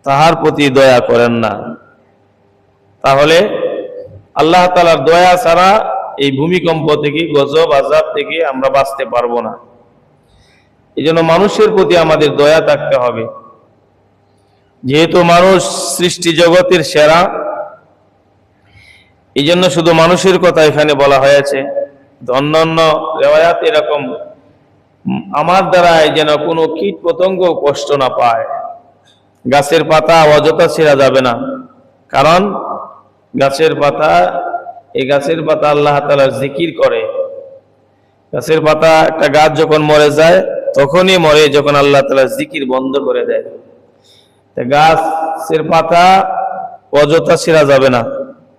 তাহার প্রতি দয়া করেন না, তাহলে আল্লাহ তাআলার দয়া ছাড়া এই ভূমিকম্প থেকে, গজব আযাব থেকে আমরা বাঁচতে পারবো না। এই জন্য মানুষের প্রতি আমাদের দয়া থাকতে হবে। যেহেতু মানুষ সৃষ্টি জগতের সেরা, এই জন্য শুধু মানুষের কথা এখানে বলা হয়েছে। অন্যান্য রিওয়ায়াত এরকম আমার দ্বারায় যেন কোনো কীট পতঙ্গ কষ্ট না পায়। গাছের পাতা অযথা ছিঁড়া যাবে না, কারণ গাছের পাতা, এই গাছের পাতা আল্লাহ তাআলার জিকির করে। গাছের পাতা, একটা গাছ যখন মরে যায় তখনই মরে যখন আল্লাহ তাআলা জিকির বন্ধ করে দেয়। গাছের পাতা অযথা ছিঁড়া যাবে না,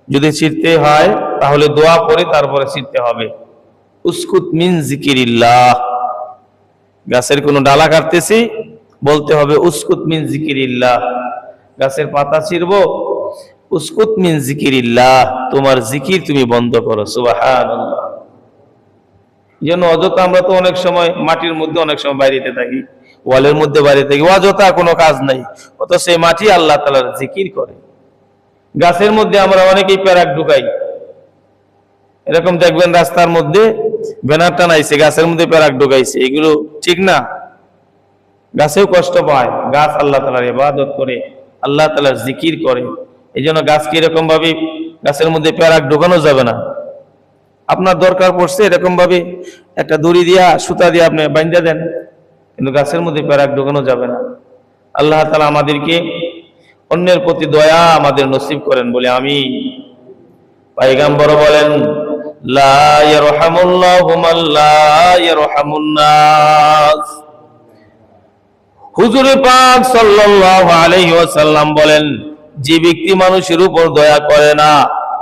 যদি ছিঁড়তে হয় তাহলে দোয়া পড়ে তারপরে ছিঁড়তে হবে। উসকুত মিন জিকিরিল্লাহ, গাছের কোনো ডালা কাটতেছি বলতে হবে উসকুত মিন জিকিরিল্লাহ। গাছের পাতা ছিঁড়বো, উসকুত মিন জিকিরিল্লাহ, তোমার জিকির তুমি বন্ধ করো। সুবহানাল্লাহ। যেন অযথা আমরা তো অনেক সময় মাটির মধ্যে, অনেক সময় বাইরেতে থাকি, ওয়ালের মধ্যে বাইরে থাকি, অযথা কোনো কাজ নাই, অত সেই মাটি আল্লাহ তাআলার জিকির করে। গাছের মধ্যে আমরা অনেকেই প্যারাক ঢুকাই, এরকম দেখবেন রাস্তার মধ্যে ব্যানার টানাইছে, গাছের মধ্যে প্যারাক ঢুকাইছে, এগুলো ঠিক না। গাছেও কষ্ট পায়, গাছ আল্লাহ তাআলার ইবাদত করে, আল্লাহ তাআলার জিকির করে। এই জন্য গাছকে এরকম ভাবে গাছের মধ্যে প্যারাক ঢোকানো যাবে না। আপনার দরকার পড়ছে এরকম ভাবে একটা দড়ি দিয়া, সুতা দিয়ে আপনি বাঁধা দেন, কিন্তু গাছের মধ্যে প্যারাক ঢোকানো যাবে না। আল্লাহ তাআলা আমাদেরকে অন্যের প্রতি দয়া আমাদের নসিব করেন বলে আমি। পয়গম্বর বলেন, লা ইয়ারহামুল্লাহু মান লা ইয়ারহামুন নাস। হুজুর পাক সাল্লাল্লাহু আলাইহি ওয়াসাল্লাম বলেন, যে ব্যক্তি মানুষের উপর দয়া করে না,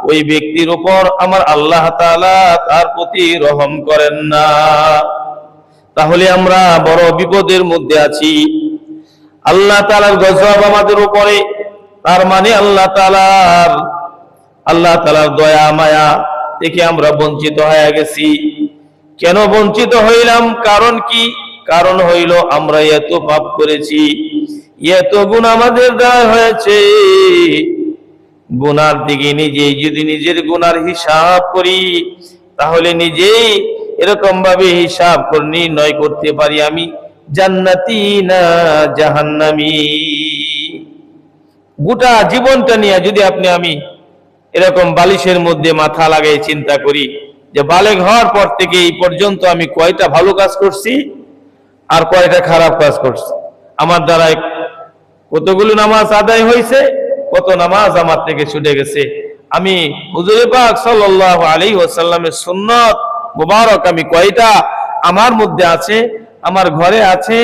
ওই ব্যক্তির উপর আমার আল্লাহ তাআলা তার প্রতি রহম করেন না। তাহলে আমরা বড় বিপদের মধ্যে আছি। আল্লাহ তাআলার গজব আমাদের উপরে, তার মানে আল্লাহ তাআলার দয়া মায়া থেকে আমরা বঞ্চিত হয়ে গেছি। কেন বঞ্চিত হইলাম? কারণ কি? কারণ হইল আমরা এত পাপ করেছি, এত গুনাহ আমাদের দ্বারা হয়েছে। গুনার দিকে নিজেই যদি নিজের গুনার হিসাব করি, তাহলে নিজেই এরকম ভাবে হিসাব করে নির্ণয় করতে পারি আমি জান্নাতি না জাহান্নামী। গোটা জীবনটা নিয়ে যদি আমি এরকম বালিশের মধ্যে মাথা লাগাই চিন্তা করি যে বালেগ হওয়ার পর থেকে এই পর্যন্ত আমি কয়টা ভালো কাজ করছি আর কয়টা খারাপ কাজ করছি, আমার দ্বারা কতগুলো নামাজ আদায় হয়েছে, কত নামাজ আমার থেকে ছুটে গেছে, আমি হুজুর পাক সাল্লাল্লাহু আলাইহি ওয়াসাল্লামের সুন্নাত মুবারক আমি কয়টা আমার মধ্যে আছে, আমার ঘরে আছে,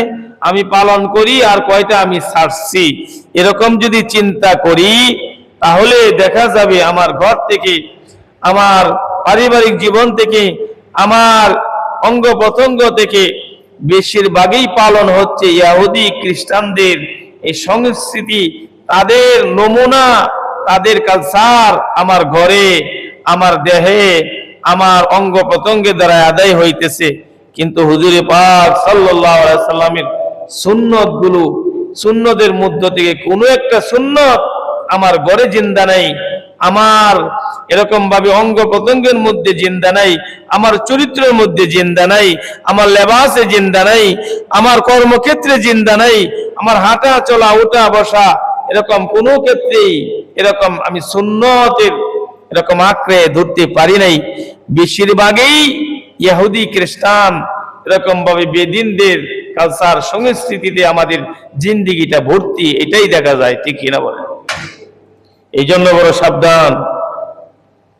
আমি পালন করি, আর কয়টা আমি ছাড়ছি। এরকম যদি চিন্তা করি তাহলে দেখা যাবে আমার ঘর থেকে, আমার পারিবারিক জীবন থেকে, আমার অঙ্গ প্রত্যঙ্গ থেকে বেশিরভাগই পালন হচ্ছে ইহুদি খ্রিস্টানদের এই সংস্কৃতি, তাদের নমুনা, তাদের কালচার আমার ঘরে, আমার দেহে, আমার অঙ্গ প্রত্যঙ্গের দ্বারা আদায় হইতেছে। কিন্তু হুজুর পাক সাল্লাল্লাহু আলাইহি সাল্লামের সুন্নতগুলো, সুন্নতের মধ্য থেকে কোনো একটা সুন্নত আমার ঘরে জিন্দা নাই, আমার এরকম ভাবে অঙ্গ প্রত্যঙ্গের মধ্যে জিন্দা নাই, আমার চরিত্রের মধ্যে জিন্দা নাই, আমার লেবাসে জিন্দা নাই, আমার কর্মক্ষেত্রে জিন্দা নাই, আমার হাঁটা চলা ওঠা বসা এরকম কোনো ক্ষেত্রেই এরকম আমি সুন্নতের এরকম আঁকড়ে ধরতে পারি নাই। বেশিরভাগই ইহুদি খ্রিস্টান এরকম ভাবে বেদিনদের কালচার সংস্কৃতিতে আমাদের জিন্দেগিটা ভর্তি, এটাই দেখা যায়, ঠিক কিনা বলে? এই জন্য বড় সাবধান,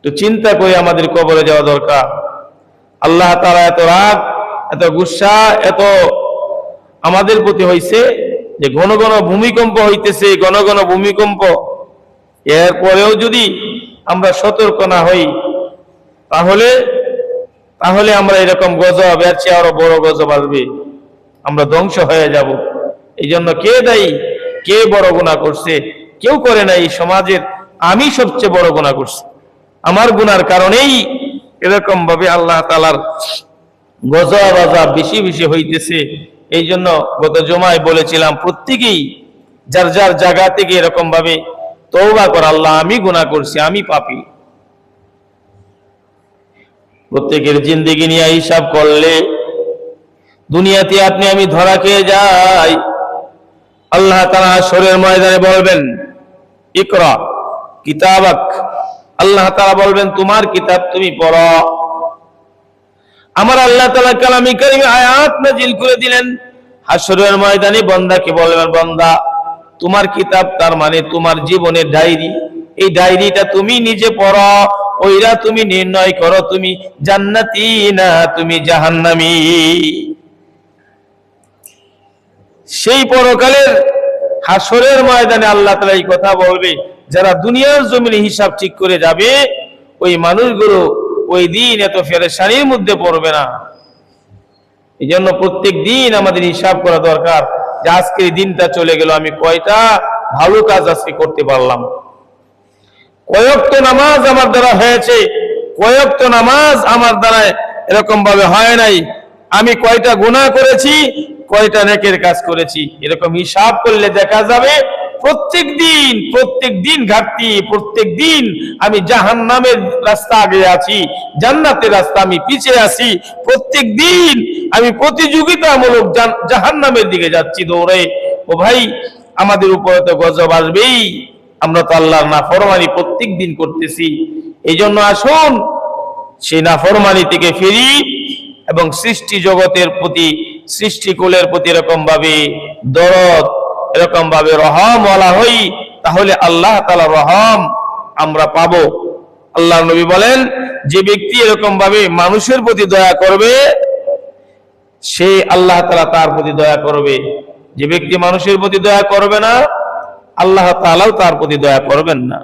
তো চিন্তা করে আমাদের কবরে যাওয়া দরকার। আল্লাহ তাআলা এত রাগ, এত গুসা, এত আমাদের প্রতি হইছে যে ঘন ঘন ভূমিকম্প হইতেছে, ঘন ঘন ভূমিকম্প। এরপরেও যদি আমরা সতর্ক না হই তাহলে আমরা এরকম গজব, এর চেয়ে আরো বড় গজব আসবে, আমরা ধ্বংস হয়ে যাব। এই জন্য কে দায়ী? কে বড় গুনাহ করছে? কেউ করে নাই এই সমাজের। আমি সবচেয়ে বড় গুনাহ করছি, আমার গুনার কারণেই এরকম ভাবে আল্লাহ তাআলার গজব আযাব বেশি বেশি হইতেছে। এই জন্য গত জুমায় বলেছিলাম, প্রত্যেকেই যার যার জায়গা থেকে এরকম ভাবে তওবা কর, আল্লাহ আমি গুনাহ করছি, আমি পাপী। প্রত্যেকের জিন্দেগি নিয়ে হিসাব করলে দুনিয়াতে আপনি আমি ধরা খেয়ে যাই। আল্লাহ তাআলা হাশরের ময়দানে বলবেন ইকরা কিতাবাক, আল্লাহ তাআলা বলবেন তোমার কিতাব তুমি পড়ো। আমার আল্লাহ তাআলা কালামে কারিমে আয়াত নাজিল করে দিলেন, হাশরের ময়দানে বান্দাকে বলবেন বান্দা তোমার কিতাব, তার মানে তোমার জীবনের ডায়েরি, এই ডায়েরিটা তুমি নিজে পড়ো, ওইরা তুমি নির্ণয় করো তুমি জান্নাতি না তুমি জাহান্নামী। সেই পরকালের হাশরের ময়দানে আল্লাহ তাআলা এই কথা বলবে, যারা দুনিয়ার জমিনে হিসাব ঠিক করে যাবে ওই মানুষগুলো ওই দিন এত পেরেশানির মধ্যে পড়বে না। এই জন্য প্রত্যেক দিন আমাদের হিসাব করা দরকার যে আজকের দিনটা চলে গেল, আমি কয়টা ভালো কাজ আজকে করতে পারলাম, কয়েকটা নামাজ আমার দ্বারা হয়েছে, কয়েকটা নামাজ আমার দ্বারা এরকম ভাবে হয় নাই, আমি কয়টা গুনাহ করেছি, কয়টা নেকের কাজ করেছি। এরকম হিসাব করলে দেখা যাবে প্রত্যেক দিন ঘাটতি, প্রত্যেক দিন আমি জাহান্নামের রাস্তা আগে আছি, জান্নাতের রাস্তা আমি পিছিয়ে আছি, প্রত্যেক দিন আমি প্রতিযোগিতামূলক জাহান্নামের দিকে যাচ্ছি দৌড়ে। ও ভাই, আমাদের উপরে তো গজব আসবেই, আমরা তো আল্লাহর নাফরমানি প্রত্যেক দিন করতেছি। এই জন্য আসুন সেই নাফরমানি থেকে ফিরি এবং সৃষ্টি জগতের প্রতি, সৃষ্টিকুলের প্রতি এরকম ভাবে দরদ, এরকম ভাবে রহম ওয়ালা হই, তাহলে আল্লাহ তাআলা রহম আমরা পাবো। আল্লাহর নবী বলেন যে ব্যক্তি এরকম ভাবে মানুষের প্রতি দয়া করবে সে আল্লাহ তাআলা তার প্রতি দয়া করবে। যে ব্যক্তি মানুষের প্রতি দয়া করবে না আল্লাহ তাআলাও তার প্রতি দয়া করবেন না।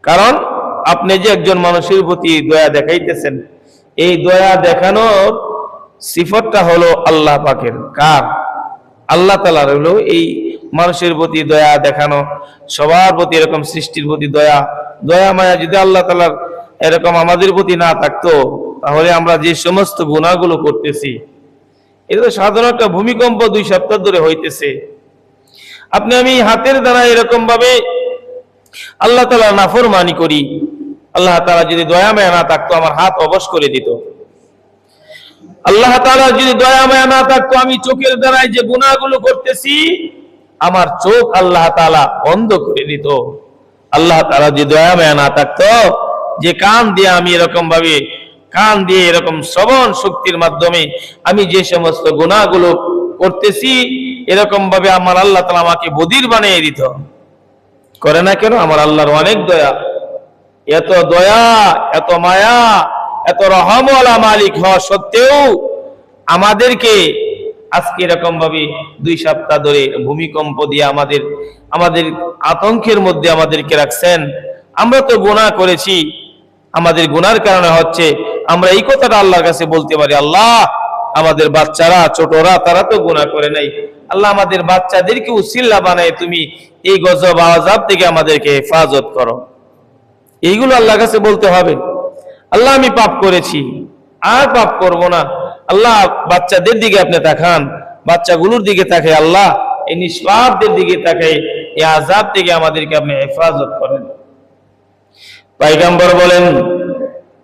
কারণ আপনি যে একজন মানুষের প্রতি দয়া দেখাইতেছেন, এই দয়া দেখানোর সিফতটা হলো আল্লাহ পাকের। কার? আল্লাহ তাআলার হলো এই মানুষের প্রতি দয়া দেখানো, সবার প্রতি এরকম সৃষ্টির প্রতি দয়া মায়া যদি আল্লাহ তাআলার এরকম আমাদের প্রতি না থাকতো, তাহলে আমরা যে সমস্ত গুনাহগুলো করতেছি, এটা তো সাধারণ একটা ভূমিকম্প 2 সপ্তাহ ধরে হইতেছে। আপনি আমি হাতের দ্বারা এরকম ভাবে আল্লাহ তাআলার নাফরমানি করি, আল্লাহ তাআলা যদি দয়া মায়া না থাকতো আমার হাত অবশ করে দিত। আল্লাহ তাআলা যদি দয়া মায়া না থাকতো আমি চোখের দ্বারাই যে গুনাহগুলো করতেছি আমার চোখ আল্লাহ তাআলা বন্ধ করে দিত। আল্লাহ তাআলা যদি দয়া মায়া না থাকতো, যে কান দিয়ে আমি এরকম ভাবে, কান দিয়ে এরকম শ্রবণ শক্তির মাধ্যমে আমি যে সমস্ত গুনাহগুলো করতেছি, এরকম ভাবে আমার আল্লাহ তাআলা আমাকে বধির বানিয়ে দিত। করে না কেন? আমার আল্লাহর অনেক দয়া, এত দয়া, এত মায়া, এত রহমওয়ালা মালিক হওয়া সত্ত্বেও আমাদেরকে আজকে এরকম ভাবে 2 সপ্তাহ ধরে ভূমিকম্প দিয়ে আমাদের আতঙ্কের মধ্যে আমাদেরকে রাখছেন। আমরা তো গুনাহ করেছি, আমাদের গুনার কারণে হচ্ছে আমরা এই কথাটা আল্লাহর কাছে বলতে পারি, আল্লাহ আমাদের বাচ্চারা ছোটরা তারা তো গুনাহ করে নাই, আল্লাহ আমাদের বাচ্চাদেরকে উসিলা বানায় তুমি এই গজব আযাব থেকে আমাদেরকে হেফাজত করো। এইগুলো আল্লাহর কাছে বলতে হবে। আল্লাহ আমি পাপ করেছি, আর পাপ করব না। আল্লাহ বাচ্চাদের দিকে আপনি তাকান, বাচ্চাগুলোর দিকে তাকাই, আল্লাহ এই নিষ্পাপদের দিকে তাকাই, এই আযাব থেকে আমাদেরকে আপনি হেফাজত করেন। পয়গম্বর বলেন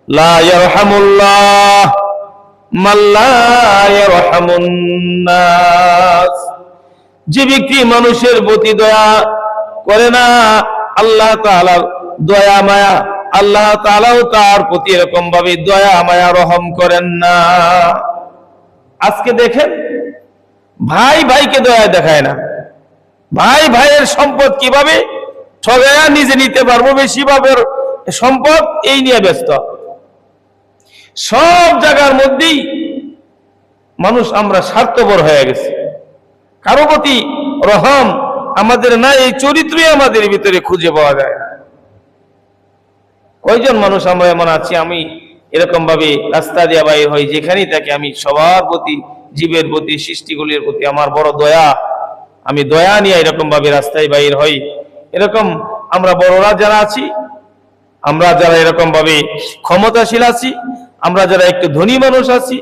লা ইয়ারহামুল্লাহ মান লা ইয়ারহামুন নাস, যে ব্যক্তি মানুষের প্রতি দয়া করে না আল্লাহ তাআলার দয়া মায়া আল্লাহ তাআলাও তার প্রতি এরকম ভাবে দয়া মায়া রহম করেন না। আজকে দেখেন ভাই ভাইকে দয়া দেখায় না, ভাই ভাইয়ের সম্পদ কিভাবে ঠগায়া নিজে নিতে পারবো বেশি ভাবে সম্পদ, এই নিয়ে ব্যস্ত। সব জায়গার মধ্যেই মানুষ আমরা স্বার্থপর হয়ে গেছি, কারো প্রতি রহম আমাদের না, এই চরিত্রই আমাদের ভিতরে খুঁজে পাওয়া যায় না। কয়জন মানুষ আমরা এমন আছি, আমি এরকম ভাবে রাস্তা দিয়ে বাইর হই, যেখানেই থাকি আমি সবার প্রতি, জীবের প্রতি, সৃষ্টিগুলির প্রতি আমার বড় দয়া, আমি দয়া নিয়ে এরকম ভাবে রাস্তায় বাইর হই। এরকম আমরা বড়রা যারা আছি, আমরা যারা এরকম ভাবে ক্ষমতাশীল আছি, আমরা যারা একটু ধনী মানুষ আছি,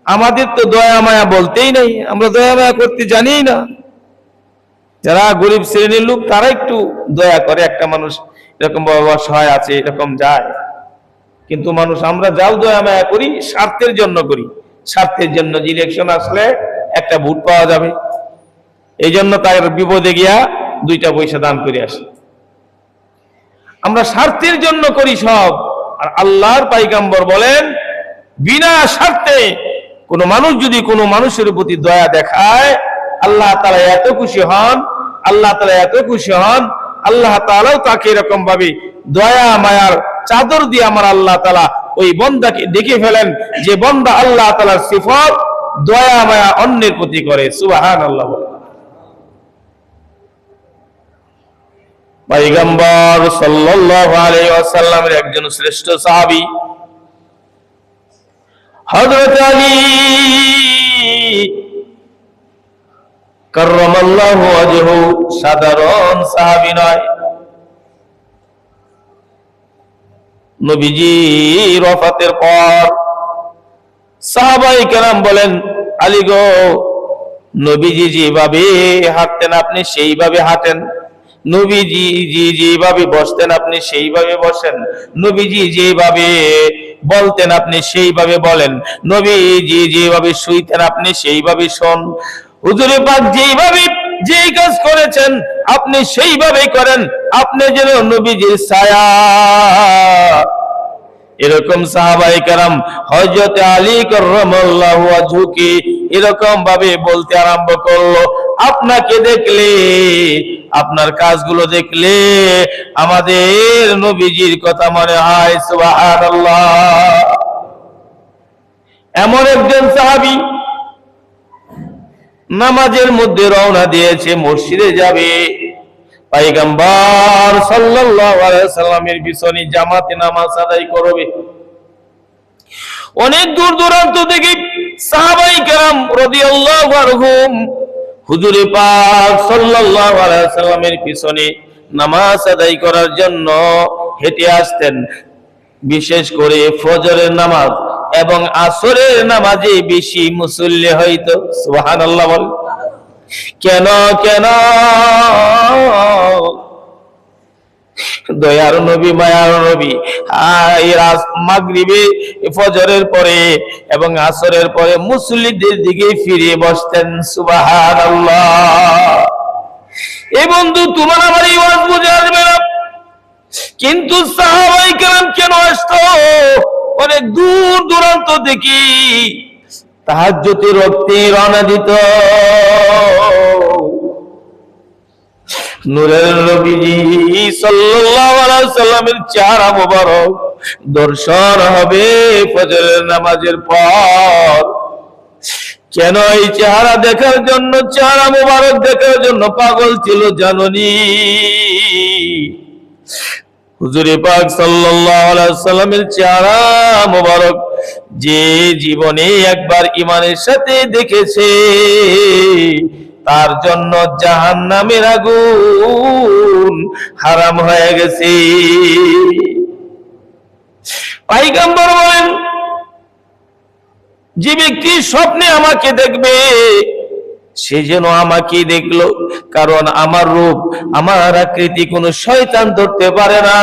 আমাদের তো দয়া মায়া বলতেই নাই, আমরা দয়া মায়া করতে জানিই না। যারা গরিব শ্রেণীর লোক তারা একটু দয়া করে, একটা মানুষ এরকম অসহায় আছে এরকম যায়। কিন্তু মানুষ আমরা যাও দয়া মায়া করি স্বার্থের জন্য করি, স্বার্থের জন্য যে ইলেকশন আসলে একটা ভোট পাওয়া যাবে, এই জন্য তার বিপদে গিয়া 2টা পয়সা দান করে আসি। আমরা স্বার্থের জন্য করি সব। আর আল্লাহর পয়গম্বর বলেন বিনা স্বার্থে কোন মানুষ যদি কোনো মানুষের প্রতি দয়া দেখায় আল্লাহ তাআলা এত খুশি হন, আল্লাহ তাআলা এত খুশি হন, আল্লাহ তাআলাও তাকে এরকম ভাবে দয়া মায়ার চাদর দিয়ে আমার আল্লাহ তাআলা ওই বান্দাকে ডেকে ফেলেন যে বান্দা আল্লাহ তাআলার সিফত দয়া মায়া অন্যের প্রতি করে। সুবহানাল্লাহ। পয়গম্বর সাল্লাল্লাহু আলাইহি ওয়াসাল্লামের একজন শ্রেষ্ঠ সাহাবী হযরত আলী কাররামাল্লাহু ওয়াজহু, সাধারণ সাহাবী নয়। নবীজির ওয়াফাতের পর সাহাবায়ে কেরাম বলেন, আলী গো, নবীজি যেভাবে হাঁটতেন আপনি সেইভাবে হাঁটেন, নবীজি যেভাবে বসতেন আপনি সেইভাবে বসেন, নবীজি যেভাবে বলতেন আপনি সেইভাবে বলেন, নবীজি যেভাবে শুইতেন আপনি সেইভাবে শোন, হুজুরে পাক যেভাবে যেই কাজ করেছেন আপনি সেইভাবে করেন, আপনি যেন নবীজির ছায়া। এরকম সাহাবায়ে কেরাম হযরত আলী কাররামাল্লাহু ওয়াজহুকে এরকম ভাবে বলতে আরম্ভ করলো, আপনাকে দেখলে, আপনার কাজগুলো দেখলে আমাদের নবীজির কথা মনে হয়। সুবহানাল্লাহ। এমন একজন সাহাবী নামাজের মধ্যে রওনা দিয়েছে, মসজিদে যাবে, পয়গম্বর সাল্লাল্লাহু আলাইহি সাল্লামের পিছনে জামাতে নামাজ আদায় করবে। অনেক দূর দূরান্ত থেকে সাহাবায়ে কেরাম রাদিয়াল্লাহু আনহুম হুজুরে পাক সাল্লাল্লাহু আলাইহি সাল্লামের পিছনে নামাজ আদায় করার জন্য হেঁটে আসতেন। বিশেষ করে ফজরের নামাজ এবং আসরের নামাজে বেশি মুসল্লি হইতো। সুবহানাল্লাহ। বল কেন কেন? দয়ার নবী, মায়ার নবী মাগরিবে ফজরের পরে এবং আসরের পরে মুসল্লিদের দিকে ফিরে বসতেন। সুবহানাল্লাহ। এই বন্ধু, তোমার আমার এই ওয়াজ বুঝে আসবে না, কিন্তু সাহাবায়ে কেরাম কেন আসতো অনেক দূর দূরান্ত থেকে তাহাজ্জুদের ওয়াক্তে রওনা দিত। নূরের নবীজি সাল্লাল্লাহু আলাইহি সাল্লামের চেহারা মোবারক দর্শন হবে ফজরের নামাজের পর। কেন এই চেহারা দেখার জন্য, চেহারা মোবারক দেখার জন্য পাগল ছিল জাননি? হুজুরে পাক সাল্লাল্লাহু আলাইহি সাল্লামের চেহারা মোবারক যে জীবনে একবার ঈমানের সাথে দেখেছে তার জন্য জাহান্নামের আগুন হারাম হয়ে গেছে। পয়গম্বর বলেন, যে ব্যক্তি স্বপ্নে আমাকে দেখবে সে যেন আমাকে দেখলো, কারণ আমার রূপ, আমার আকৃতি কোনো শয়তান ধরতে পারে না।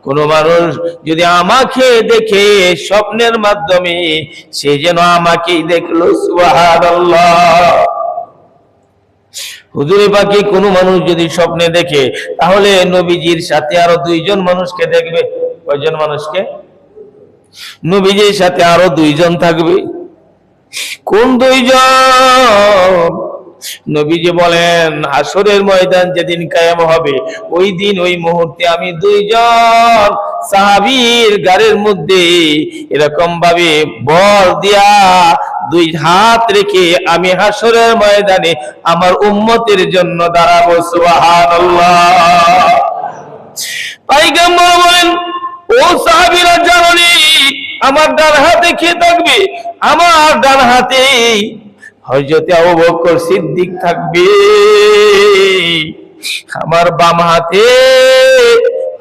কোন মানুষ যদি আমাকে দেখে স্বপ্নের মাধ্যমে সে যেন আমাকে দেখলো। সুবহানাল্লাহ। হুজুরে পাকে কোন মানুষ যদি স্বপ্নে দেখে তাহলে নবীজির সাথে আরো 2 জন মানুষকে দেখবে। কয়জন মানুষকে? নবীজির সাথে আরো 2 জন থাকবে। কোন 2 জন? নবীজি বলেন, হাসরের ময়দান যেদিন কায়েম হবে ওই দিন ওই মুহূর্তে আমি 2 জন সাহাবীর গাড়ির মধ্যে এরকম ভাবে বল দিয়া 2 হাত রেখে আমি হাসরের ময়দানে আমার উম্মতের জন্য দাঁড়াবো। সুবহানাল্লাহ। পয়গম্বর বলেন, ও সাহাবীরা জানোনি আমার ডান হাতে কে থাকবে? আমার ডান হাতে হযরত আবু বকর সিদ্দিক থাকবে, আমার বাম হাতে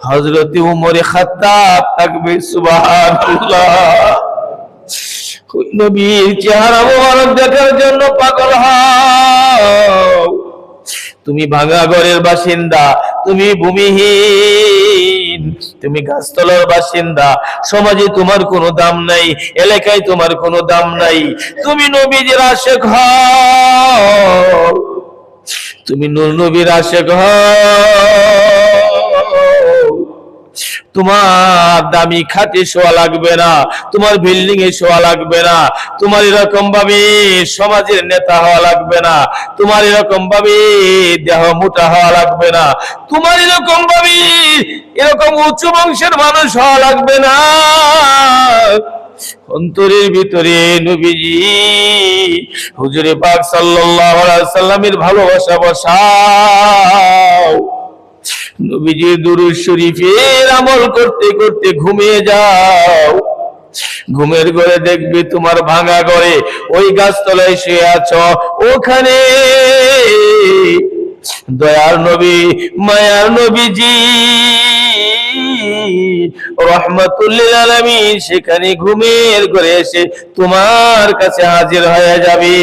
হযরত উমর খাত্তাব থাকবে। সুবহানাল্লাহ। নবীর চেহারা মোবারক দেখার জন্য পাগল হও, তুমি ভাঙা ঘরের বাসিন্দা, তুমি ভূমিহীন, তুমি গাছতলার বাসিন্দা, সমাজে তোমার কোনো দাম নাই, এলাকায় তোমার কোনো দাম নাই। তুমি নবীজির আশিক হও, তুমি নূর নবীর আশিক হও, তোমার দামি খাটে শোয়া লাগবে না, তোমার বিল্ডিং এ শোয়া লাগবে না, তোমার এরকম ভাবে সমাজের নেতা হওয়া লাগবে না, তোমার এরকম ভাবে দেহ মোটা হওয়া লাগবে না, তোমার এরকম ভাবে এরকম উচ্চ বংশের মানুষ হওয়া লাগবে না। অন্তরের ভিতরে নবীজি হুজুরে পাক সাল্লাল্লাহু আলাইহি ওয়াসাল্লামের ভালোবাসা বসাও। নবীজির দুরূদ শরীফের আমল করতে করতে ঘুমিয়ে যাও। ঘুমের ঘরে দেখবে তোমার ভাঙা ঘরে ওই গাছতলায় শুয়ে আছো, ওখানে দয়ার নবী মায়ার নবীজি রাহমাতুল লিল আলামিন সেখানে ঘুমের ঘরে এসে তোমার কাছে হাজির হয়ে যাবে।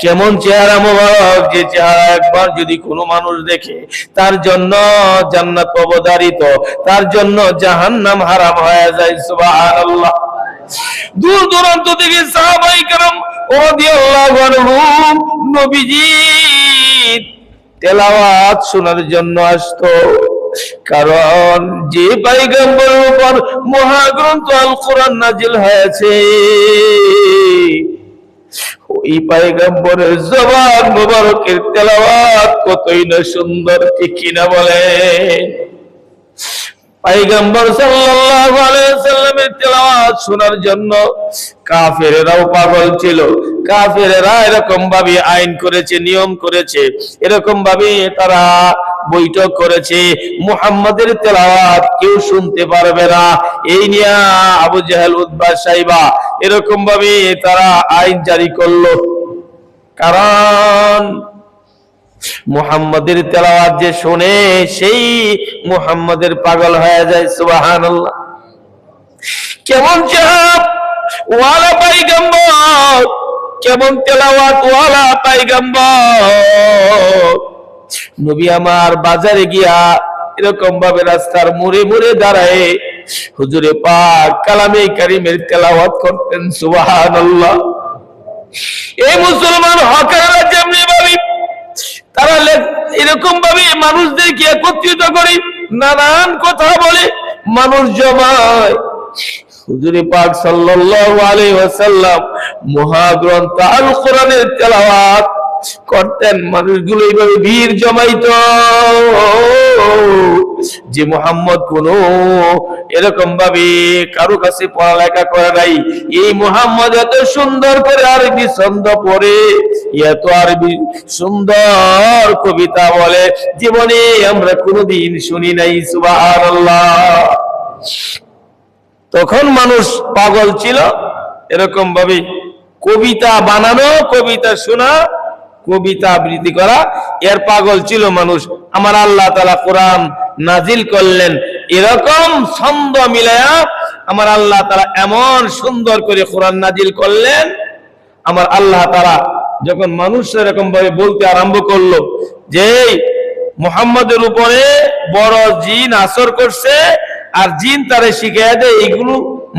কেমন চেহারা মোবারক, যে চেহারা একবার যদি কোনো মানুষ দেখে তার জন্য জান্নাত অবধারিত, তার জন্য জাহান্নাম হারাম হয়ে যায়। সুবহানাল্লাহ। দূর দূরান্ত থেকে সাহাবায়ে কেরাম রাদিয়াল্লাহু আনহুম নবীজি তেলাওয়াত শোনার জন্য আসতো, কারণ যে পয়গম্বরের উপর মহাগ্রন্থ আল কোরআন নাজিল হয়েছে ওই পয়গম্বরের জবান মুবারকের তেলাওয়াত কতই না সুন্দর, ঠিক কিনা বলেন? পয়গম্বর সাল্লাল্লাহু আলাইহি ওয়াসাল্লামের তেলাওয়াত শোনার জন্য কাফেরেরাও পাগল ছিল। কাফেরেরা এরকম ভাবে আইন করেছে, নিয়ম করেছে, এরকম ভাবে তারা বৈঠক করেছে, মুহাম্মাদের তেলাওয়াত কেউ শুনতে পারবে না। এই নিয়ে আবু জাহেল, উতবা, সাইবা এরকম ভাবে তারা আইন জারি করলো। কারণ মুহাম্মাদের তেলাওয়াত যে শুনে সেই মুহাম্মাদের পাগল হয়ে যায়। সুবহানাল্লাহ। কেমন চাপ ওয়ালা পয়গম্বর, কেমন তেলাওয়াত ওয়ালা পয়গম্বর। নবী আমার বাজারে গিয়া এরকম ভাবে রাস্তার মোড়ে মোড়ে দাঁড়ায় হুজুরে পাক কালামে কারিমের তেলাওয়াত করতেন। সুবহানাল্লাহ। এই মুসলমান হকাররা যেমনি ভাবে তারা এরকম ভাবে মানুষদেরকে একত্রিত করে নানান কথা বলে, মানুষ জমায়। হুজুরে পাক সাল্লাল্লাহু আলাইহি ওয়াসাল্লাম মহাগ্রন্থ আল কোরআনের তেলাওয়াত করতেন, মানুষগুলো এইভাবে ভিড় জমাইতো যে মুহাম্মদ কোন এরকম ভাবে কারো কাছে পড়ালেখা করে নাই, এই মুহাম্মদ এত সুন্দর করে আরবি ছন্দ পড়ে, এত আরবি সুন্দর কবিতা বলে, জীবনে আমরা কোনোদিন শুনি নাই। সুবহানাল্লাহ। তখন মানুষ পাগল ছিল এরকম ভাবে কবিতা বানানো, কবিতা শোনা, কবিতা আবৃত্তি করা, এর পাগল ছিল মানুষ। আমার আল্লাহ তাআলা কোরআন নাজিল করলেন এরকম ছন্দ মিলায়া, আমার আল্লাহ তাআলা এমন সুন্দর করে কোরআন নাজিল করলেন। আমার আল্লাহ তাআলা যখন মানুষ এরকম ভাবে বলতে আরম্ভ করলো যে মুহাম্মাদের উপরে বড় জিন আসর করছে, আর জিন তারে শিখিয়ে দেয়, এইগুলো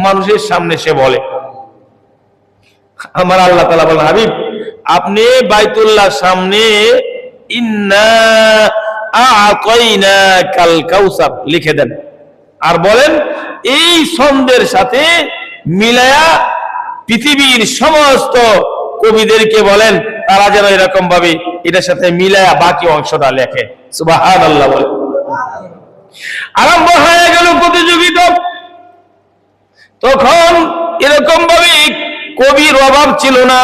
মানুষের সামনে সে বলে। আমার আল্লাহ তাআলা বলেন, হাবিব আপনি বাইতুল্লাহ সামনে ইন্না আ'তাইনাকাল কাউসার লিখে দেন, আর বলেন এই ছন্দের সাথে মিলায়া পৃথিবীর সমস্ত কবিদেরকে বলেন তারা যেন এরকম ভাবে এটার সাথে মিলায়া বাকি অংশটা লেখে। সুবহানাল্লাহ। বলে আরম্ভ হয়ে গেল প্রতিযোগিতা। তখন এরকম ভাবে কবির অভাব ছিল না,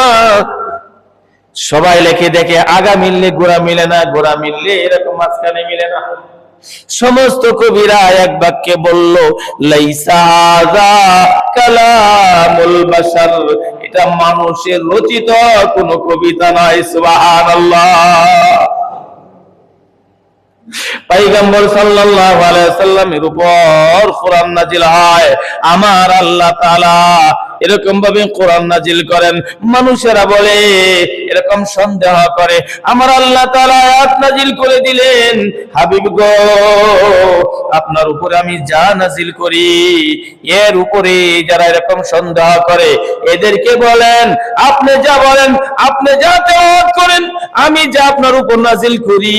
সবাই লেখে দেখে আগা মিললে গোড়া মিলে না, গোড়া মিললে এরকম মাঝখানে মিলে না। সমস্ত কবিরা এক বাক্যে বলল লাইসা হাযা কালামুল বাশার, এটা মানুষের রচিত কোনো কবিতা নয়। সুবহানাল্লাহ। পয়গম্বর সাল্লাল্লাহু আলাইহি ওয়াসাল্লামের উপর কোরআন নাজিল হয়, আমার আল্লাহ তাআলা এরকম ভাবে কোরআন নাজিল করেন। মানুষেরা বলে এরকম সন্দেহ করে, আমার আল্লাহ তাআলা আয়াত নাজিল করে দিলেন, হাবিব গো আপনার উপরে আমি যা নাজিল করি এর উপরে যারা এরকম সন্দেহ করে এদেরকে বলেন আপনি যা বলেন, আপনি যা তেলাওয়াত করেন, আমি যা আপনার উপর নাজিল করি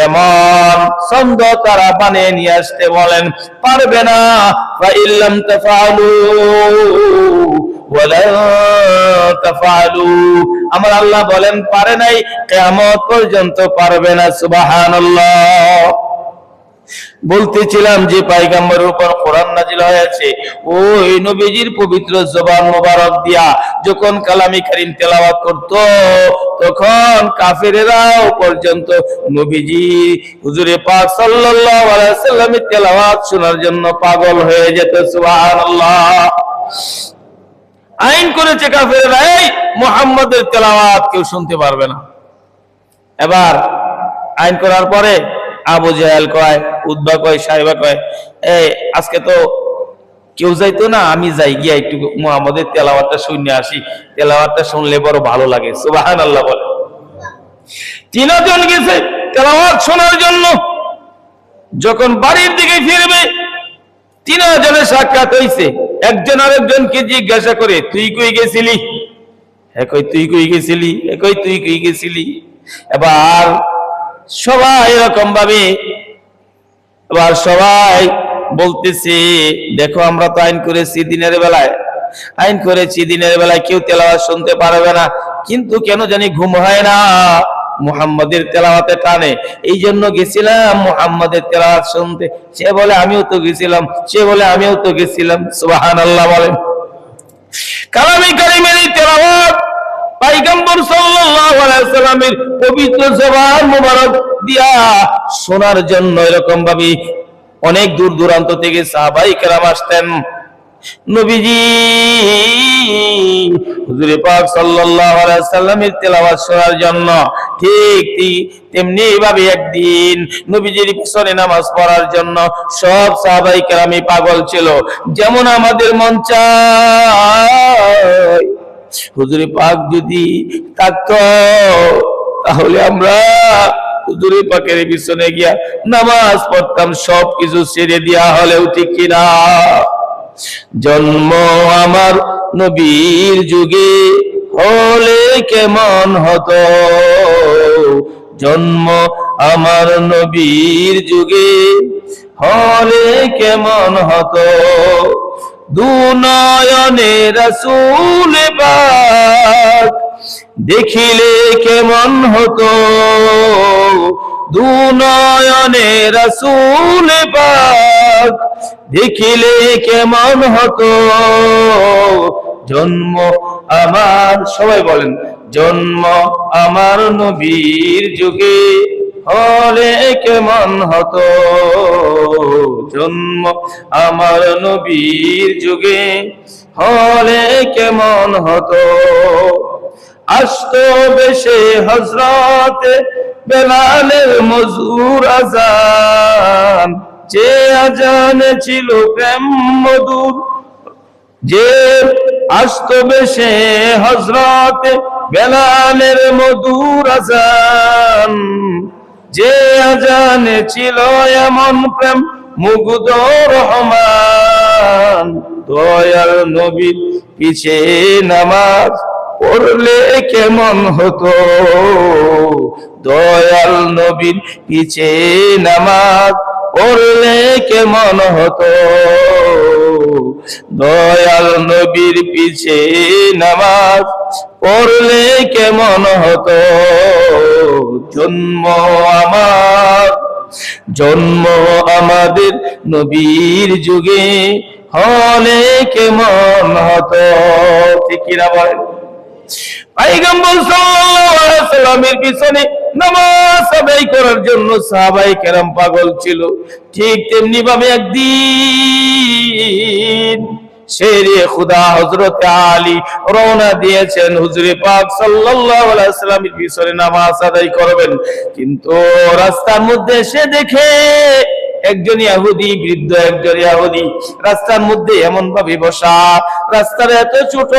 এমন সন্দেহ তারা বানিয়ে নিয়ে আসতে বলেন, পারবে না। ফাইল্লাম তাফআলু ওয়ালা তাফআলু, আমার আল্লাহ বলেন পারে নাই, কিয়ামত পর্যন্ত পারবে না। সুবহানাল্লাহ। বলতেছিলাম যে পয়গম্বরের উপর কোরআন নাজিল হয়েছে, ওই নবীজির পবিত্র জবান মোবারক দিয়া যখন কালামে কারীম তেলাওয়াত করত তখন কাফেরেরাও পর্যন্ত নবীজি হুজুরে পাক সাল্লাল্লাহু আলাইহি ওয়াসাল্লামের তেলাওয়াত শোনার জন্য পাগল হয়ে যেত। সুবহানাল্লাহ। আইন করেছে কাফেরেরা, এই মুহাম্মাদের তেলাওয়াত কেউ শুনতে পারবে না। এবার আইন করার পরে আবু জাহেল কয়, উতবা কয়, সাহেবা কয়, এই আজকে তো কেউ যাইতো না, আমি যাই গিয়া একটু মুহাম্মাদের তেলাওয়াতটা শুনে আসি, তেলাওয়াতটা শুনলে বড় ভালো লাগে। সুবহানাল্লাহ বলে। তিনজন গেছে তেলাওয়াত শোনার জন্য। যখন বাড়ির দিকে ফিরবে তিনজনের সাক্ষাৎ হইছে। একজন আরেকজনকে জিজ্ঞাসা করে, তুই কই গেছিলি? হ্যাঁ কই তুই কই গেছিলি? হ্যাঁ কই তুই কই গেছিলি? এবার সবাই এরকম ভাবে, এবার সবাই বলতেছে, দেখো আমরা তো আইন করেছি দিনের বেলায়, আইন করেছি দিনের বেলায় কেউ তেলাওয়াত শুনতে পারবে না, কিন্তু কেন জানি ঘুম হয় না, মুহাম্মাদের তেলাওয়াতে টানে, এই জন্য গেছিলাম মুহাম্মাদের তেলাওয়াত শুনতে। সে বলে আমিও তো গেছিলাম, সে বলে আমিও তো গেছিলাম। সুবহানাল্লাহ বলেন। কালামে কারীমের এই তেলাওয়াত পয়গম্বর সাল্লাল্লাহু আলাইহি ওয়াসাল্লামের পবিত্র জবান মোবারক দিয়া শোনার জন্য এরকম ভাবে অনেক দূর দূরান্ত থেকে সাহাবায়ে কেরাম আসতেন নবীজি হুজুরে পাক সাল্লাল্লাহু আলাইহি ওয়াসাল্লামের তেলাওয়াত শোনার জন্য। ঠিক তেমনি ভাবে একদিন নবীজির পিছনে নামাজ পড়ার জন্য সব সাহাবায়ে কেরামই পাগল ছিল। যেমন আমাদের মন চায় হুজুরে পাক যদি থাকতো তাহলে আমরা হুজুরে পাকের পিছনে গিয়া নামাজ পড়তাম, সবকিছু ছেড়ে দেয়া হলেও ঠিক কিনা। জন্ম আমার নবীর যুগে হলে কেমন হতো, জন্ম আমার নবীর যুগে হলে কেমন হতো, দুনয়নে রাসূল পাক দেখিলে কেমন হতো, দুনয়নে রাসূল পাক দেখিলে কেমন হতো, জন্ম আমার, সবাই বলেন, জন্ম আমার নবীর যুগে হলে কেমন হতো, জন্ম আমার নবীর যুগে হলে কেমন হতো। আসতো বেশে হযরতে বেলালের মধুর আযান, যে আযানে ছিল প্রেম মধুর, যে আসতো বেশে হযরতে বেলালের মধুর আযান, যে আযানে ছিল এমন প্রেম মুগ্ধ রহমান, দয়াল নবীর পিছে নামাজ পড়লে কেমন হতো, দয়াল নবীর পিছে নামাজ পড়লে কেমন হতো, দয়াল নবীর পিছে নামাজ পড়লে কেমন হতো, জন্ম আমার, জন্ম আমাদের নবীর যুগে হলে কেমন হতো। ঠিক কিনা বলেন? পয়গম্বর সাল্লাল্লাহু আলাইহি ওয়াসাল্লামের পিছনে নামাজ আদায় করার জন্য সাহাবায়ে কেরাম পাগল ছিল। ঠিক তেমনি ভাবে একদিন শেরে খুদা হযরত আলী রওনা দিয়েছেন হুজুরে পাক সাল্লাল্লাহু আলাইহি ওয়াসাল্লামের পিছনে নামাজ আদায় করবেন, কিন্তু রাস্তার মধ্যে এসে দেখে একজন ইহুদি, বৃদ্ধ একজন ইহুদি রাস্তার মধ্যে এমন ভাবে বসা, রাস্তার এত ছোট,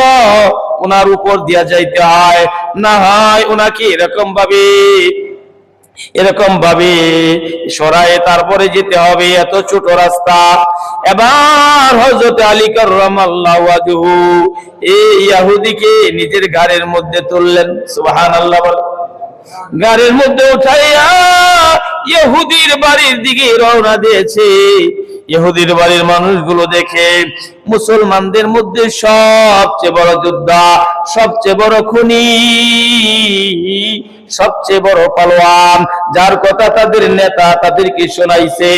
ওনার উপর দিয়া যাইতে হয়, না হয় ওনাকে এরকম ভাবে সরায়ে তারপরে যেতে হবে, এত ছোট রাস্তা। এবার হযরত আলী কাররামাল্লাহু ওয়াজহু এই ইহুদিকে নিজের গাড়ির মধ্যে তুললেন, সুবহানাল্লাহ বলেন। গাড়ির মধ্যে উঠাইয়া ইহুদির বাড়ির দিকে রওনা দিয়েছে। ইহুদির বাড়ির মানুষগুলো দেখে মুসলমানদের মধ্যে সবচেয়ে বড় যোদ্ধা, সবচেয়ে বড় খুনি, সবচেয়ে বড় পালোয়ান, যার কথা তাদের নেতা তাদেরকে শোনাইছে,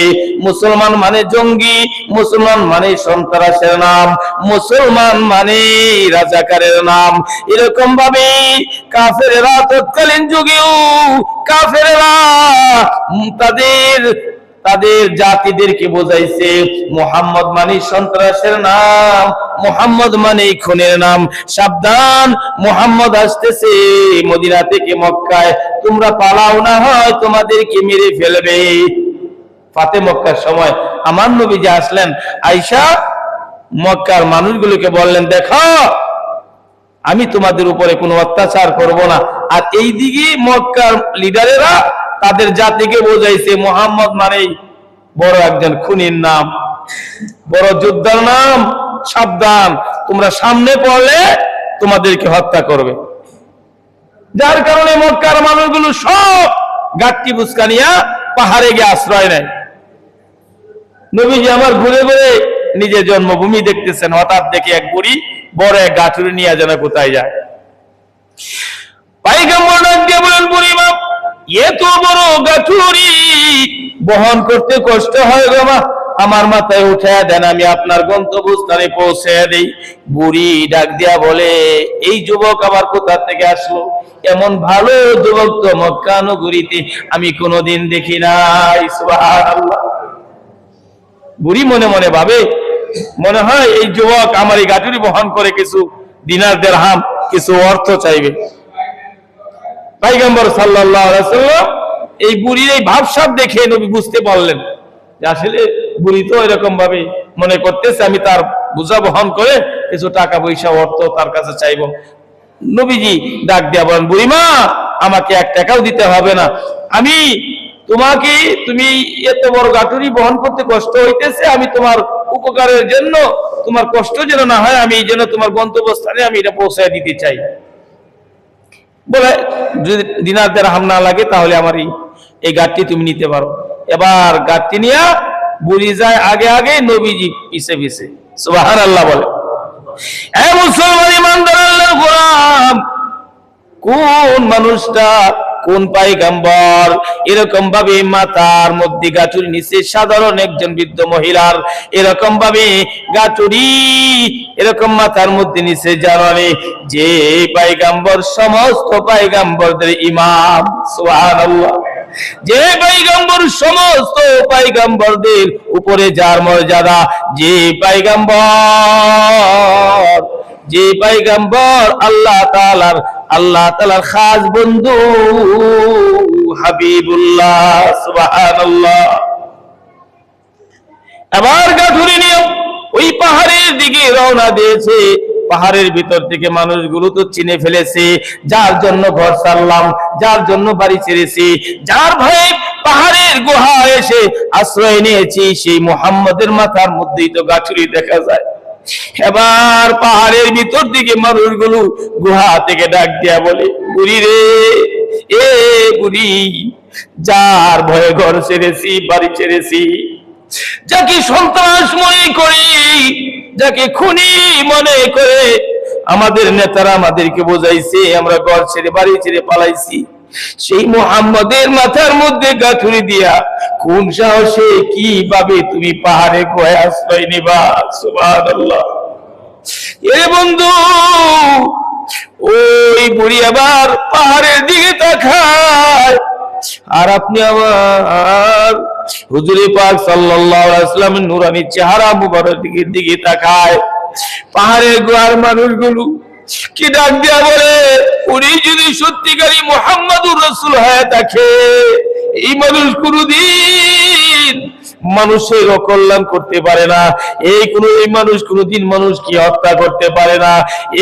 মুসলমান মানে জঙ্গি, মুসলমান মানে সন্ত্রাসের নাম, মুসলমান মানে রাজাকারের নাম। এরকম ভাবে কাফেরেরা তৎকালীন যুগেও কাফেরেরা তাদের জাতিদেরকে বোঝাইছে মুহাম্মদ মানে সন্ত্রাসের নাম, মুহাম্মদ মানে খুনের নাম, সাবধান মুহাম্মদ আসতেছে মদিনা থেকে মক্কায়, তোমরা পালাও, না হয় তোমাদেরকে মেরে ফেলবে। ফাতে মক্কার সময় আমার নবী যে আসলেন, আয়েশা মক্কার মানুষগুলোকে বললেন, দেখো আমি তোমাদের উপরে কোনো অত্যাচার করব না। আর এইদিকে মক্কার লিডারেরা তাদের জাতিকে বোঝাইছে মুহাম্মদ মানে বড় একজন খুনির নাম, বড় যোদ্ধার নাম, সাবধান তোমরা সামনে পড়লে তোমাদেরকে হত্যা করবে। যার কারণে মক্কার মানুষগুলো সব গাট্টি বুচকা নিয়া পাহাড়ে গিয়ে আশ্রয় নেয়। নবীজি আমার ঘুরে ঘুরে নিজের জন্মভূমি দেখতেছেন, হঠাৎ দেখে এক বুড়ি বড় এক গাঠুরি নিয়ে যেন কোথায় যায়। পয়গম্বর ডাক দিয়ে বলেন, বুড়ি মা, এত বড় গাঠুরি বহন করতে কষ্ট হয় গো মা, আমার মাথায় উঠায়া দেন, আমি আপনার গন্তব্যস্থানে পৌঁছে দেই। বুড়ি ডাক দিয়া বলে, এই যুবক আবার কোথা থেকে আসলো? এমন ভালো যুবক তো মক্কা নগরীতে আমি কোনোদিন দেখি নাই। সুবহানাল্লাহ। বুড়ি মনে মনে ভাবে, মনে হয় এই যুবক আমার এই গাঠুরি বহন করে কিছু দিনার দিরহাম, কিছু অর্থ চাইবে। পয়গম্বর সাল্লাল্লাহু আলাইহি ওয়াসাল্লাম এই বুড়ির এই ভাবসাব দেখে নবী বুঝতে পারলেন যে আসলে বুড়ি তো এরকম ভাবে মনে করতেছে আমি তার বোঝা বহন করে কিছু টাকা পয়সা অর্থ তার কাছে চাইবো। নবীজি ডাক দিয়া বলেন, বুড়ি মা, আমাকে 1 টাকাও দিতে হবে না, আমি তোমাকে, তুমি এত বড় গাঠুরি বহন করতে কষ্ট হইতেছে, আমি তোমার উপকারের জন্য, তোমার কষ্ট যেন না হয়, আমি এই জন্য তোমার গন্তব্যস্থানে আমি এটা পৌঁছায় দিতে চাই। বলে, যদি দিনার দিরহাম না লাগে তাহলে আমার এই গাড়টি তুমি নিতে পারো। এবার গাড়টি নিয়ে বুড়ি যায় আগে আগে, নবীজি পিছে পিছে। সুবহানাল্লাহ বলে। এ মুসলমান ইমানদার আল্লাহর গোলাম, কোন মানুষটা, কোন পয়গম্বর এরকম ভাবে মাথার মধ্যে গাঁটুরি নিচে সাধারণ একজন বৃদ্ধ মহিলার এরকম ভাবে গাঁটুরি এরকম মাথার মধ্যে নিচে জানালে যে পয়গম্বর সমস্ত পয়গম্বরদের ইমাম। সুবহানাল্লাহ। যে পয়গম্বর সমস্ত পয়গম্বরদের উপরে যার মর্যাদা, যে পয়গম্বর আল্লাহ তাআলার খাস বন্ধু হাবিবুল্লাহ। সুবহানাল্লাহ। এবার গাঠুরি নিয়ে ওই পাহাড়ের দিকে রওনা দিয়েছে। পাহাড়ের ভিতর থেকে মানুষগুলো তো চিনে ফেলেছে, যার জন্য ঘর ছাড়লাম, যার জন্য বাড়ি ছেড়েছি, যার ভয়ে পাহাড়ের গুহা এসে আশ্রয় নিয়েছি, সেই মুহাম্মদের মাথার মধ্যেই তো গাঠুরি দেখা যায়। এবার পাহাড়ের ভিতর দিকে মানুষগুলো গুহা থেকে ডাক দিয়া বলে, বুড়ি রে, এ বুড়ি, যার ভয়ে ঘর ছেড়েছি, বাড়ি ছেড়েছি, যাকে সন্ত্রাস মনে করি, যাকে খুনি মনে করে আমাদের নেতারা আমাদেরকে বোঝাইছে, আমরা ঘর ছেড়ে বাড়ি ছেড়ে পালাইছি, সেই মুহাম্মদের মাথার মধ্যে গাঁথুরি দিয়া কোন সাহসে কিভাবে তুমি পাহাড়ে গুহায় আশ্রয় নিবা? সুবহানাল্লাহ। এ বন্ধু, ওই বুড়ি আবার পাহাড়ের দিকে তাকায়, আর আপনি আমার হুজুরে পাক সাল্লাল্লাহু আলাইহি ওয়াসাল্লামের নূরানী চেহারা মুবারকের দিকে তাকায়। পাহাড়ের গুহার মানুষগুলো কি ডাক দিয়া বলে, উনি যদি সত্যিকারী মুহাম্মাদুর রাসূল হয়ে থাকে, এই মানুষ কোনদিন মানুষের কল্যাণ করতে পারে না, এই মানুষ কোনোদিন মানুষকে হত্যা করতে পারে না,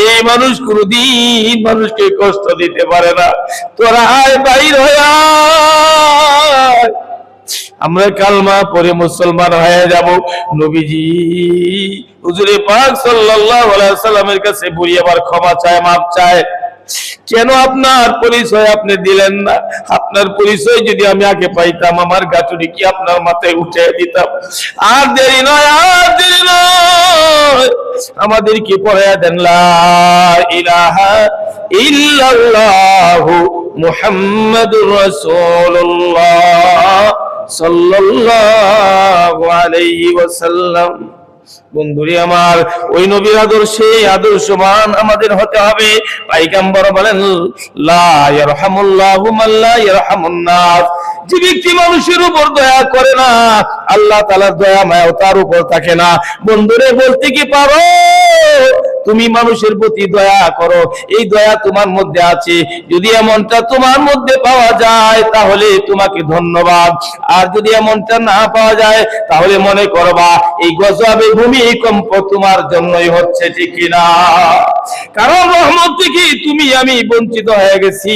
এই মানুষ কোনোদিন মানুষকে কষ্ট দিতে পারে না। তোরা আয় বাইর হয়ে আয়, আমরা কালমা পড়ে মুসলমান হয়ে যাব। নবীজি হুজুরে পাক সাল্লাল্লাহু আলাইহি ওয়াসাল্লামের কাছে বুড়ি আবার ক্ষমা চায়, মাপ চায়। কেন আপনার পরিচয় আপনি দিলেন না? আপনার পরিচয় যদি আমি আগে পাইতাম, আমার গাঁটুরি কি আপনার মাথায় উঠে দিতাম। আর দেরি নয়, আর দেরি নয়, আমাদের কি পড়ায়া দেন লা ইলাহা ইল্লাল্লাহু মুহাম্মাদুর রাসূলুল্লাহ সাল্লাল্লাহু আলাইহি ওয়াসাল্লাম। বন্ধুরি আমার, ওই নবীর আদর্শমান আমাদের হতে হবে। পয়গম্বর বলেন লা ইয়ারহামুল্লাহু মান লা ইয়ারহামুন নাস, যে ব্যক্তি মানুষের উপর দয়া করে না, আল্লাহ তাআলার দয়া মায়া তার উপর থাকে না। বন্ধুরে, বলতে কি পারো তুমি মানুষের প্রতি দয়া করো, এই দয়া তোমার মধ্যে আছে। যদি এমনটা তোমার মধ্যে পাওয়া যায় তাহলে তোমাকে ধন্যবাদ, আর যদি এমনটা না পাওয়া যায় তাহলে মনে করবা এই গজবে ভূমিকম্প তোমার জন্যই হচ্ছে, ঠিক কিনা? কারণ রহমত থেকে তুমি আমি বঞ্চিত হয়ে গেছি।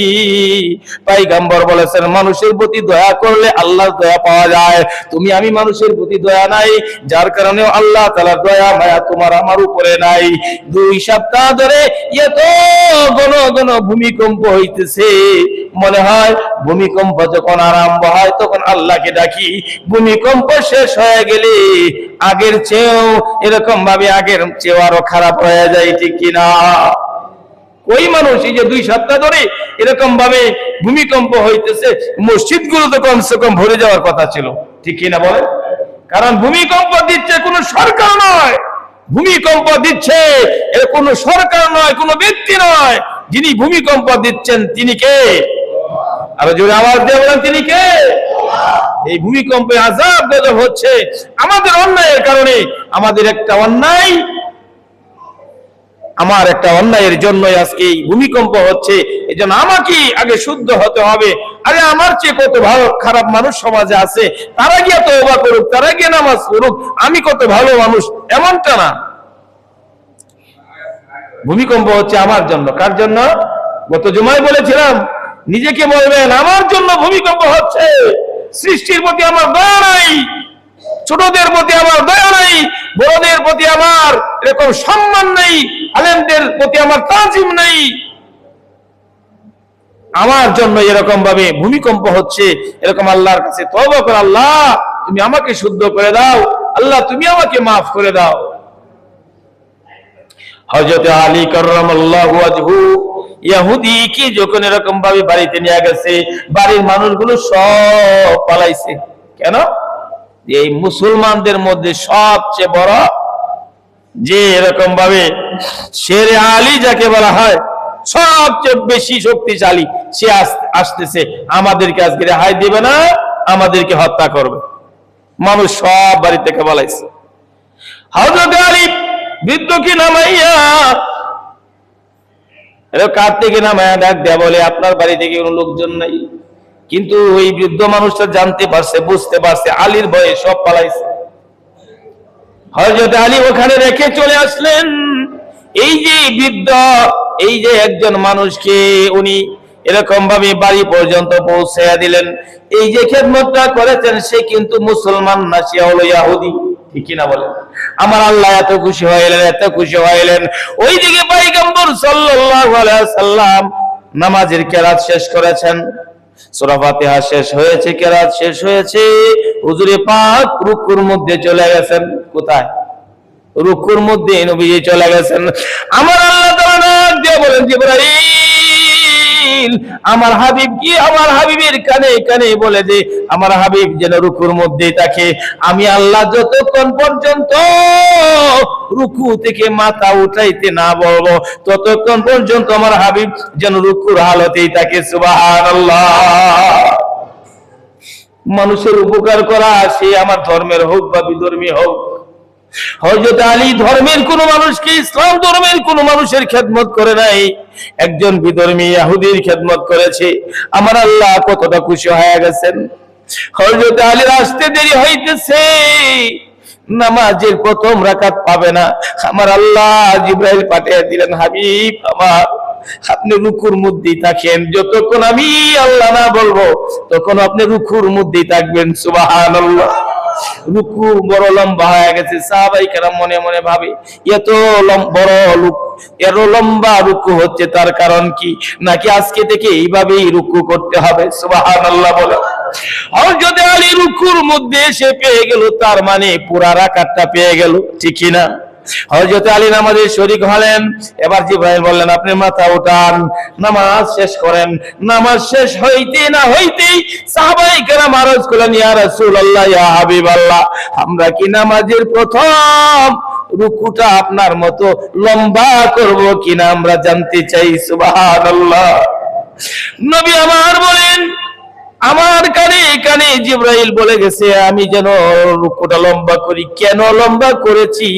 পয়গম্বর বলেছেন মানুষের প্রতি দয়া করলে আল্লাহর দয়া পাওয়া যায়। তুমি আমি মানুষের প্রতি দয়া নাই, যার কারণে আল্লাহ তাআলার দয়া মায়া তোমার আমার উপরে নাই। 2 সপ্তাহ ধরে এত ঘন ঘন ভূমিকম্প হইতেছে, মনে হয় ভূমিকম্প যখন আরম্ভ হয় তখন আল্লাহকে ডাকি, ভূমিকম্প শেষ হয়ে গেলে আগের চেয়েও এরকম ভাবে আগের চেয়েও আরো খারাপ হয়ে যায়, ঠিক কিনা? ওই মানুষ এই যে 2 সপ্তাহ ধরে এরকম ভাবে ভূমিকম্প হইতেছে, মসজিদগুলো তো কমসে কম ভরে যাওয়ার কথা ছিল, ঠিক কিনা বলে? কারণ ভূমিকম্প দিচ্ছে কোনো সরকার নয়, ভূমিকম্প দিচ্ছে এর কোনো সরকার নয়, কোনো ব্যক্তি নয়। যিনি ভূমিকম্প দিচ্ছেন তিনি কে? আরো জোরে আওয়াজ দিয়ে বলেন, তিনি কে? এই ভূমিকম্পে আযাব গজব হচ্ছে আমাদের অন্যায়ের কারণে। আমাদের একটা অন্যায়, আমার একটা অন্যায়ের জন্যই আজকে এই ভূমিকম্প হচ্ছে। এই জন্য আমাকে আগে শুদ্ধ হতে হবে। আরে আমার চেয়ে কত ভালো খারাপ মানুষ সমাজে আছে, তারা গিয়ে তওবা করুক, তারা গিয়ে নামাজ পড়ুক, আমি কত ভালো মানুষ, এমনটা না। ভূমিকম্প হচ্ছে আমার জন্য। কার জন্য? গত জুমায় বলেছিলাম, নিজেকে বলবেন আমার জন্য ভূমিকম্প হচ্ছে। সৃষ্টির প্রতি আমার দয়া নাই, ছোটদের প্রতি আমার দয়া নাই, বড়দের প্রতি আমার এরকম সম্মান নেই, আলেমদের প্রতি আমার তাজিম নেই। আমার জন্য এরকম ভাবে ভূমিকম্প হচ্ছে, এরকম আল্লাহর কাছে তওবা করে, আল্লাহ তুমি আমাকে শুদ্ধ করে দাও, আল্লাহ তুমি আমাকে মাফ করে দাও। হযরত আলী কাররামাল্লাহু ওয়াজহু ইহুদিকে যখন এরকম ভাবে বাড়িতে নিয়ে গেছে, বাড়ির মানুষগুলো সব পালাইছে। কেন? এই মুসলমানদের মধ্যে সবচেয়ে বড় যে এরকম ভাবে শেরে আলী যাকে বলা হয়, সবচেয়ে বেশি শক্তিশালী, সে আসতেছে, আমাদেরকে আজকে রেহাই দিবে না, আমাদেরকে হত্যা করবে। মানুষ সব বাড়ি থেকে পালাইছে। হযরত আলী বৃদ্ধকে নামাইয়া কার থেকে নামাইয়া ডাক দেয়া বলে, আপনার বাড়ি থেকে কোনো লোকজন নাই। কিন্তু ওই বৃদ্ধ মানুষটা জানতে পারছে, বুঝতে পারছে আলীর ভয়ে সব পালাইছে। হযরত আলী ওখানে রেখে চলে আসলেন। এই যে বৃদ্ধ, এই যে একজন মানুষকে উনি এরকম ভাবে বাড়ি পর্যন্ত পৌঁছায়া দিলেন, এই যে খেদমতটা করেছেন সে কিন্তু মুসলমান না, সে হলো ইহুদি, ঠিক কিনা বলেন? আমার আল্লাহ এত খুশি হইলেন, এত খুশি হইলেন। ওইদিকে পয়গম্বর সাল্লাল্লাহু আলাইহি ওয়াসাল্লাম নামাজের কিরাত শেষ করেছেন, সূরা ফাতিহা শেষ হয়েছে, কিরাত শেষ হয়েছে, হুজুরে পাক রুকুর মধ্যে চলে গেছেন। কোথায়? রুকুর মধ্যে নবীজি চলে গেছেন। আমার আল্লাহ তাআলা দিয়ে বলেন, জিবরাইল আমার হাবিব কি, আমার হাবিবের কানে কানে বলে দে আমার হাবিব যেন রুকুর মধ্যেই থাকে। আমি আল্লাহ যতক্ষণ পর্যন্ত রুকু থেকে মাথা উঠাইতে না বলবো ততক্ষণ পর্যন্ত আমার হাবিব যেন রুকুর হালতেই থাকে। সুবহানাল্লাহ। মানুষের উপকার করা, সে আমার ধর্মের হোক বা বিধর্মী হোক। হযরত আলী ধর্মের কোন মানুষকে, ইসলাম ধর্মের কোন মানুষের খেদমত করে নাই, একজন বিধর্মী ইহুদির খেদমত করেছে। আমার আল্লাহ কতটা খুশি হয়ে গেছেন। হযরত আলীর আসতে দেরি হইতেছে, নামাজের প্রথম রাকাত পাবে না। আমার আল্লাহ জিবরাইল পাঠিয়ে দিলেন, হাবিব আমার আপনি রুকুর মধ্যেই থাকেন, যতক্ষণ আমি আল্লাহ না বলবো তখন আপনি রুকুর মধ্যেই থাকবেন। সুবহানাল্লাহ। রুকু বড় লম্বা হয়ে গেছে। সাহাবায়ে কেরাম মনে মনে ভাবে, এত বড় এর লম্বা রুকু হচ্ছে, তার কারণ কি? নাকি আজকে থেকে এইভাবেই রুকু করতে হবে? সুবহানাল্লাহ বলে হযরত আলী রুকুর মধ্যে এসে পেয়ে গেল, তার মানে পুরা রাকাতটা পেয়ে গেল, ঠিক না? হযরত আলী নামাজে শরীক হলেন। এবার জিবরাইল বললেন, আপনি মাথা উঠান, নামাজ শেষ করেন। নামাজ শেষ হইতে না হইতেই সাহাবায়ে কেরাম আরজ করলেন, ইয়া রাসূলুল্লাহ, ইয়া হাবিবাল্লাহ, আমরা কি নামাজের প্রথম রুকুটা আপনার মতো লম্বা করব কিনা আমরা জানতে চাই। সুবহানাল্লাহ। নবী আমার বলেন, আমার কানে কানে জিবরাইল বলে গেছে আমি যেন রুকুটা লম্বা করি। কেন লম্বা করেছি,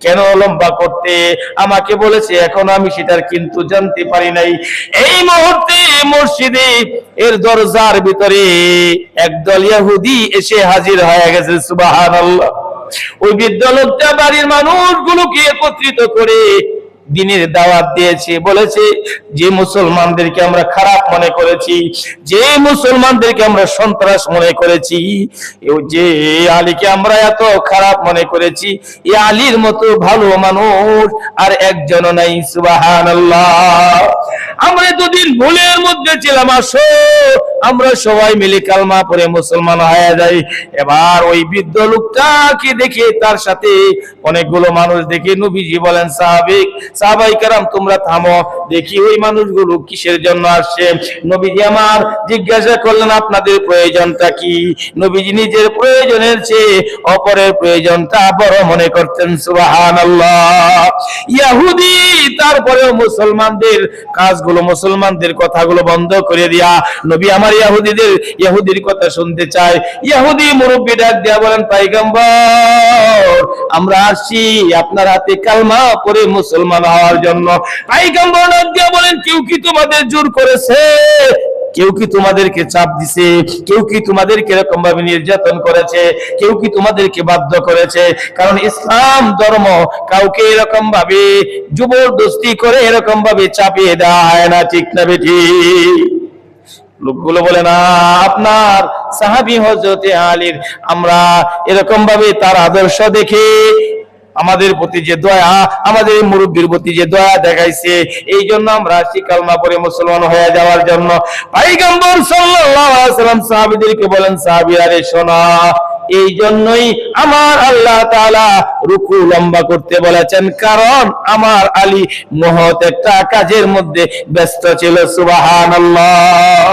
কেন লম্বা করতে আমাকে বলেছে, এখন আমি সেটার কিন্তু জানতে পারি নাই। এই মুহূর্তে মসজিদে এর দরজার ভিতরে একদল ইহুদি এসে হাজির হয়ে গেছে। সুবহানাল্লাহ। ওই বৃদ্ধ লোকটা বাড়ির মানুষগুলোকে একত্রিত করে দিনের দাওয়াত দিয়েছে। বলেছে, যে মুসলমানদেরকে আমরা খারাপ মনে করেছি, যে মুসলমানদেরকে আমরা সন্ত্রাস মনে করেছি, যে আলীকে আমরা এত খারাপ মনে করেছি, এই আলীর মতো ভালো মানুষ আর একজনও নাই। সুবহানাল্লাহ। আমরা এতদিন ভুলের মধ্যে ছিলাম, আসো আমরা সবাই মিলে কালমা পড়ে মুসলমান হয়ে যাই। এবার ওই বৃদ্ধ লোকটাকে দেখে, তার সাথে অনেকগুলো মানুষ দেখে নবীজি বলেন, সাহাবায়ে কেরাম তোমরা থামো, দেখি ওই মানুষগুলো কিসের জন্য আসছে। নবীজি আমার জিজ্ঞাসা করলেন, আপনাদের প্রয়োজনটা কি? নবীজি নিজের প্রয়োজনের চেয়ে অপরের প্রয়োজনটা বড় মনে করতেন। সুবহানাল্লাহ। ইহুদি তারপরেও মুসলমানদের কাজগুলো, মুসলমানদের কথাগুলো বন্ধ করে দিয়া নবী আমার ইহুদির কথা শুনতে চায়। ইহুদি মুরব্বি ডাক দিয়া বলেন, পয়গম্বর আমরা আসছি আপনার হাতে কালমা পড়ে মুসলমান হওয়ার জন্য। পয়গম্বর ডাক দিয়া বলেন, কেউ কি তোমাদের জোর করেছে? কেউ কি তোমাদেরকে চাপ দিছে? কেউ কি তোমাদেরকে এরকম ভাবে নির্যাতন করেছে? কেউ কি তোমাদেরকে বাধ্য করেছে? কারণ ইসলাম ধর্ম কাউকে এরকম ভাবে জবরদস্তি করে এরকম ভাবে চাপিয়ে দেওয়া হয় না, ঠিক না বেঠি? লোকগুলো বলে, না, আপনার সাহাবী হযরত আলীর আমরা এরকম ভাবে তার আদর্শ দেখে আমাদের প্রতি যে দয়া, আমাদের মুরব্বীর প্রতি যে দয়া দেখাইছে, এই জন্য আমরা আসি কালমা পড়ে মুসলমান হয়ে যাওয়ার জন্য। পয়গম্বর সাল্লাল্লাহু আলাইহি ওয়াসাল্লাম সাহাবীদেরকে বলেন, সাহাবীরা রে শোনো, এই জন্যই আমার আল্লাহ তাআলা রুকু লম্বা করতে বলেছেন, কারণ আমার আলী মহৎ একটা কাজের মধ্যে ব্যস্ত ছিল। সুবহানাল্লাহ।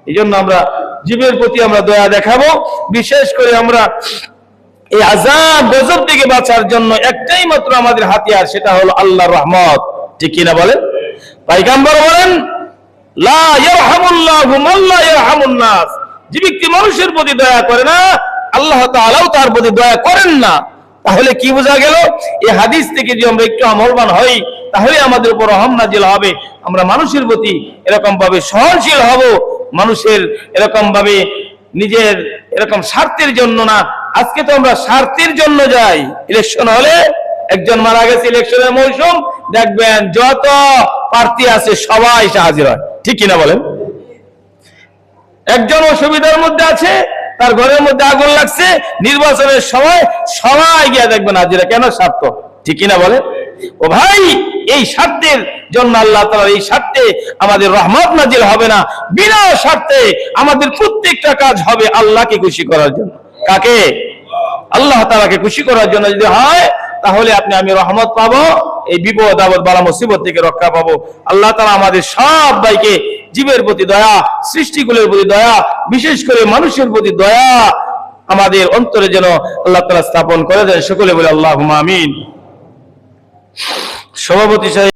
এই জন্য আমরা জীবের প্রতি আমরা দয়া দেখাবো। বিশেষ করে আমরা এই আযাব গজব থেকে বাঁচার জন্য একটাই মাত্র আমাদের হাতিয়ার, সেটা হলো আল্লাহর রহমত, ঠিক কি না বলেন? পয়গম্বর বলেন, লা ইয়ারহামুল্লাহু মান লা ইয়ারহামুন নাস, যে ব্যক্তি মানুষের প্রতি দয়া করে না, আল্লাহ তাআলাও তার প্রতি দয়া করেন না। তাহলে কি বোঝা গেল? এই হাদিস থেকে যদি আমরা একটু আমলবান হই, তাহলে আমাদের উপর রহম নাজিল হবে। আমরা মানুষের প্রতি এরকম ভাবে সহনশীল হব, মানুষের এরকম ভাবে নিজের এরকম স্বার্থের জন্য না। আজকে তো আমরা স্বার্থের জন্য যাই। ইলেকশন হলে একজন মারা গেছে, ইলেকশনের মৌসুম, দেখবেন যত প্রার্থী আছে সবাই হাজির হয়, ঠিক কিনা বলেন? একজন অসুবিধার মধ্যে আছে, তার ঘরের মধ্যে আগুন লাগছে, নির্বাচনের সময় সবাই গিয়ে দেখবেন হাজিরা। কেন? স্বার্থ, ঠিক কিনা বলে? ও ভাই, এই স্বার্থের জন্য আল্লাহ তাআলা এই স্বার্থে আমাদের রহমত নাজিল হবে না। বিনা স্বার্থে আমাদের প্রত্যেকটা কাজ হবে আল্লাহকে খুশি করার জন্য। কাকে? আল্লাহ তাআলাকে খুশি করার জন্য যদি হয়, তাহলে আমি রহমত পাবো, এই বিপদ আপদ বালা মুসিবত থেকে রক্ষা পাবো। আল্লাহ তাআলা আমাদের সব ভাইকে জীবের প্রতি দয়া, সৃষ্টিকুলের প্রতি দয়া, বিশেষ করে মানুষের প্রতি দয়া আমাদের অন্তরে যেন আল্লাহ তাআলা স্থাপন করে দেন। সকলে বলে আল্লাহুম্মা আমিন। সভাপতি সাহেব।